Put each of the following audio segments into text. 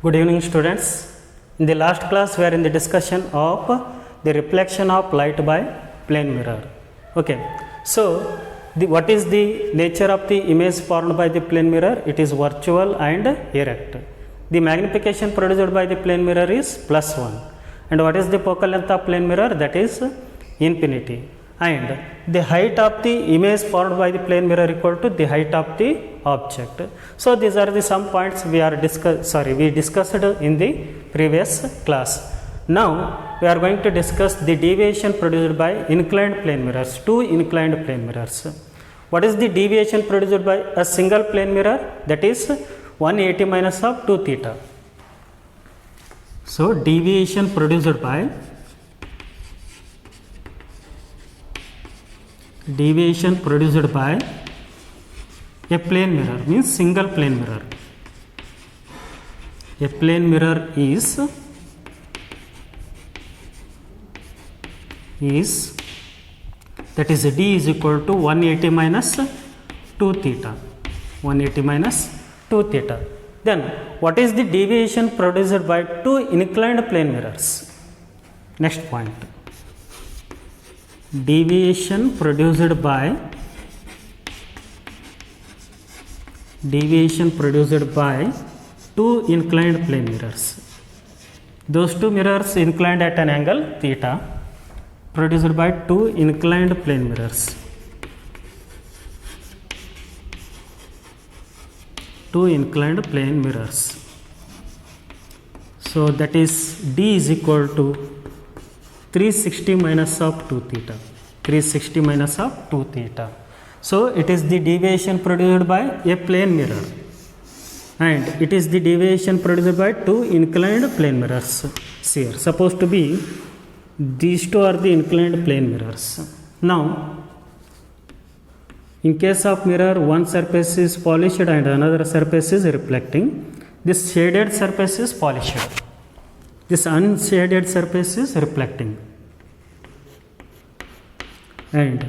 Good evening, students. In the last class, we are in the discussion of the reflection of light by plane mirror. Okay. So, what is the nature of the image formed by the plane mirror? It is virtual and erect. The magnification produced by the plane mirror is +1. And what is the focal length of plane mirror? That is infinity. And the height of the image formed by the plane mirror equal to the height of the object. So these are the some points we discussed in the previous class. Now we are going to discuss the deviation produced by inclined plane mirrors, two inclined plane mirrors. What is the deviation produced by a single plane mirror? That is 180 minus of 2 theta. So deviation produced by a plane mirror means single plane mirror. A plane mirror is that is d is equal to 180 minus 2 theta. 180 minus 2 theta. Then what is the deviation produced by two inclined plane mirrors? Next point. Deviation produced by two inclined plane mirrors. Those two mirrors inclined at an angle theta, produced by two inclined plane mirrors. Two inclined plane mirrors. So that is d is equal to 360 minus of 2 theta. 360 minus of 2 theta. So it is the deviation produced by a plane mirror, and it is the deviation produced by two inclined plane mirrors. Here, supposed to be these two are the inclined plane mirrors. Now, in case of mirror, one surface is polished and another surface is reflecting. This shaded surface is polished. This unshaded surface is reflecting, and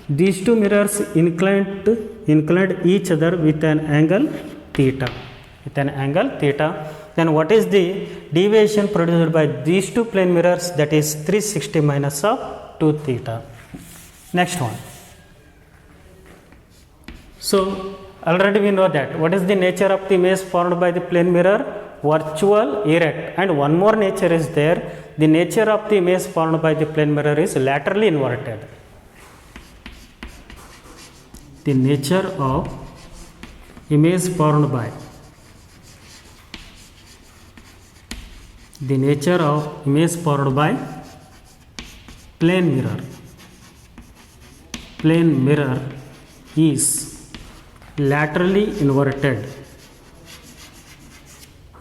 these two mirrors inclined each other with an angle theta. Then what is the deviation produced by these two plane mirrors? That is 360 minus of 2 theta. Next one. So already we know that what is the nature of the image formed by the plane mirror? Virtual, erect, and one more nature is there. The nature of the image formed by the plane mirror is laterally inverted. The nature of image formed by plane mirror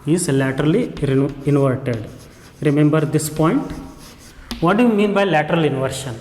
is laterally inverted. Remember this point. What do you mean by lateral inversion?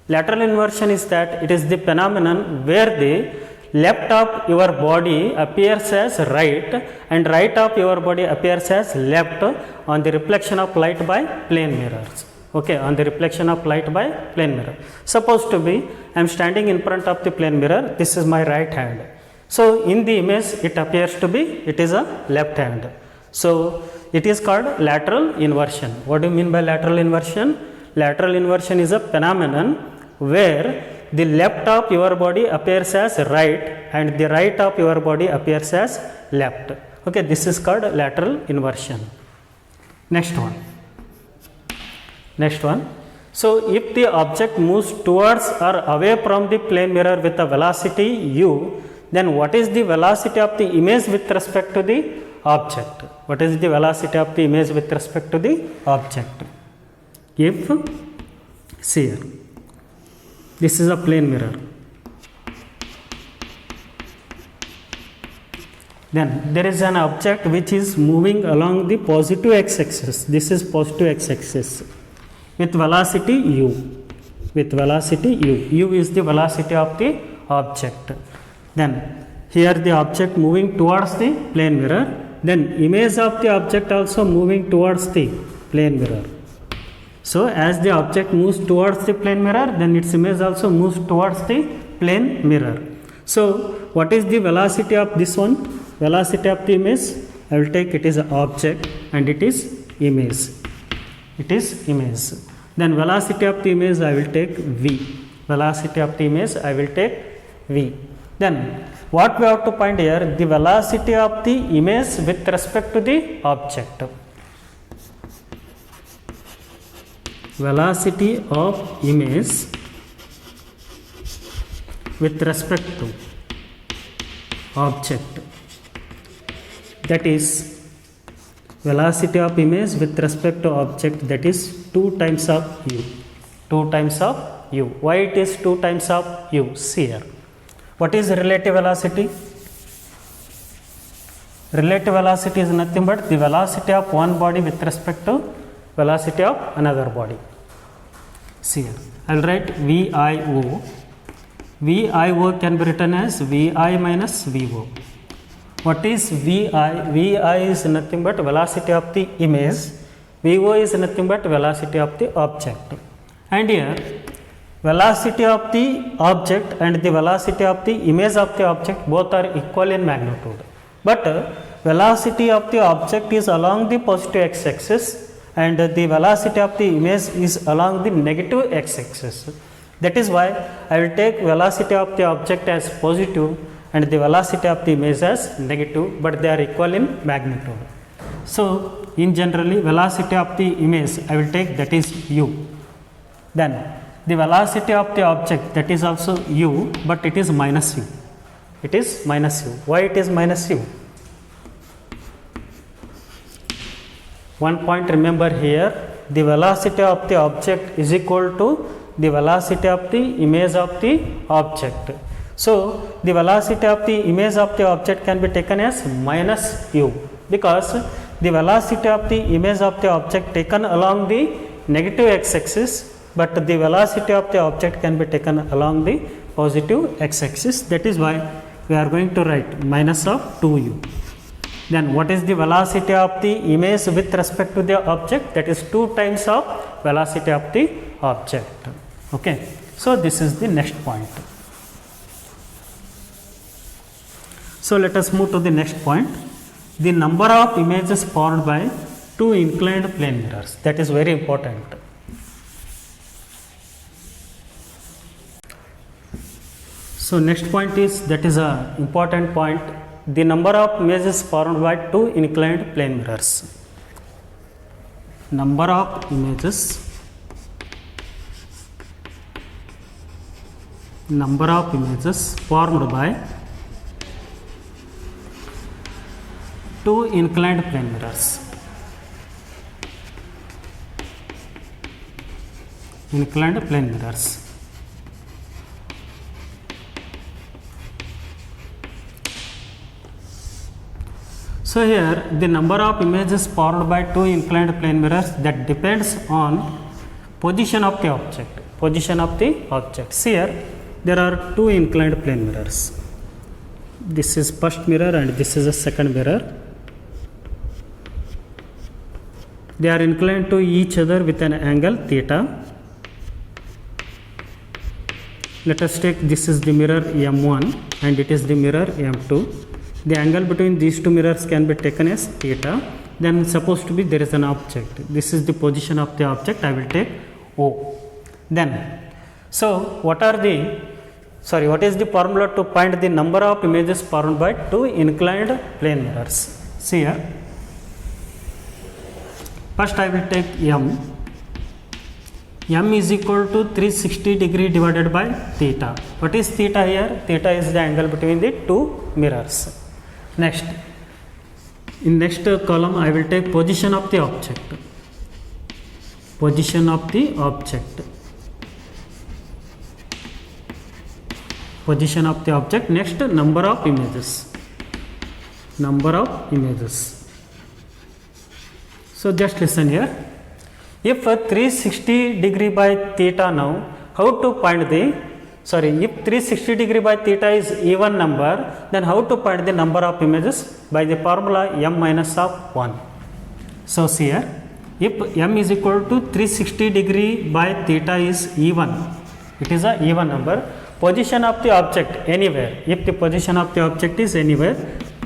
Lateral inversion is that it is the phenomenon where the left of your body appears as right and right of your body appears as left on the reflection of light by plane mirrors. Okay, on the reflection of light by plane mirror. Supposed to be I am standing in front of the plane mirror. This is my right hand. So in the image it appears to be it is a left hand. So it is called lateral inversion. What do you mean by lateral inversion? Lateral inversion is a phenomenon where the left of your body appears as right and the right of your body appears as left. Okay, this is called lateral inversion. Next one. So if the object moves towards or away from the plane mirror with a velocity u, then what is the velocity of the image with respect to the object? What is the velocity of the image with respect to the object? If, see here, this is a plane mirror. Then there is an object which is moving along the positive x-axis. This is positive x-axis with velocity u. U is the velocity of the object. Then here the object moving towards the plane mirror. Then image of the object also moving towards the plane mirror. So as the object moves towards the plane mirror, then its image also moves towards the plane mirror. So what is the velocity of this one? Velocity of the image I will take it is an object and it is image. It is image. Then velocity of the image I will take v. Velocity of the image I will take v. Then what we have to find here, the velocity of the image with respect to the object. Velocity of image with respect to object, that is velocity of image with respect to object, that is 2 times of u. 2 times of u. Why it is 2 times of u? See here. What is relative velocity? Relative velocity is nothing but the velocity of one body with respect to velocity of another body. See here, I will write VIO. VIO can be written as VI minus VO. What is VI? VI is nothing but velocity of the image. VO is nothing but velocity of the object. And here, velocity of the object and the velocity of the image of the object both are equal in magnitude. But velocity of the object is along the positive x-axis and the velocity of the image is along the negative x-axis. That is why I will take velocity of the object as positive and the velocity of the image as negative, but they are equal in magnitude. So in generally velocity of the image I will take, that is u. Then the velocity of the object, that is also u, but it is minus u. It is minus u. Why it is minus u? One point remember here, the velocity of the object is equal to the velocity of the image of the object. So the velocity of the image of the object can be taken as minus u, because the velocity of the image of the object taken along the negative x-axis, but the velocity of the object can be taken along the positive x-axis. That is why we are going to write minus of 2u. Then what is the velocity of the image with respect to the object? That is 2 times of velocity of the object. Okay. So this is the next point. So let us move to the next point. The number of images formed by 2 inclined plane mirrors. That is very important. So next point is, that is a important point. The number of images formed by 2 inclined plane mirrors. Number of images formed by 2 inclined plane mirrors. Inclined plane mirrors. So here the number of images formed by 2 inclined plane mirrors, that depends on position of the object. Position of the object. See here, there are 2 inclined plane mirrors. This is first mirror and this is a second mirror. They are inclined to each other with an angle theta. Let us take, this is the mirror M1 and it is the mirror M2. The angle between these 2 mirrors can be taken as theta. Then supposed to be there is an object. This is the position of the object. I will take O. Then, so what is the formula to find the number of images formed by 2 inclined plane mirrors? See here. First I will take M. M is equal to 360 degree divided by theta. What is theta here? Theta is the angle between the 2 mirrors. Next, in next column I will take position of the object. Position of the object. Position of the object. Next, number of images. Number of images. So just listen here. If 360 degree by theta now, how to find the if 360 degree by theta is even number, then how to find the number of images? By the formula m minus of 1. So see here, if m is equal to 360 degree by theta is even, it is a even number. Position of the object anywhere, if the position of the object is anywhere,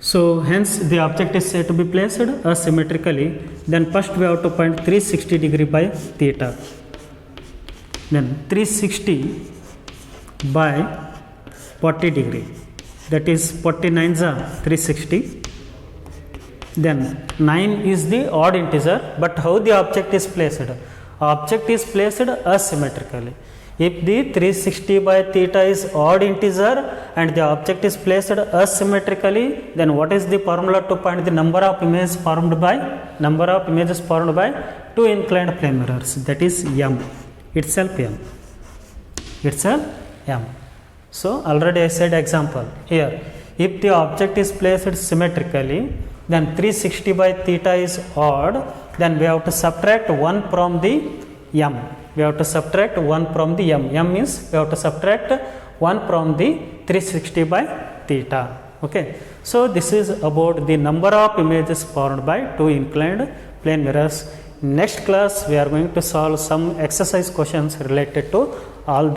So hence the object is said to be placed asymmetrically. Then first we have to find 360 degree by theta. Then 360 by 40 degree, that is 49 is 360. Then 9 is the odd integer, but how the object is placed? Object is placed asymmetrically. If the 360 by theta is odd integer and the object is placed asymmetrically, then what is the formula to find the number of images formed by two inclined plane mirrors? That is m itself, m. So already I said example here. If the object is placed symmetrically, then 360 by theta is odd, then we have to subtract 1 from the m. We have to subtract 1 from the m. M means we have to subtract 1 from the 360 by theta. Okay. So this is about the number of images formed by two inclined plane mirrors. Next class we are going to solve some exercise questions related to all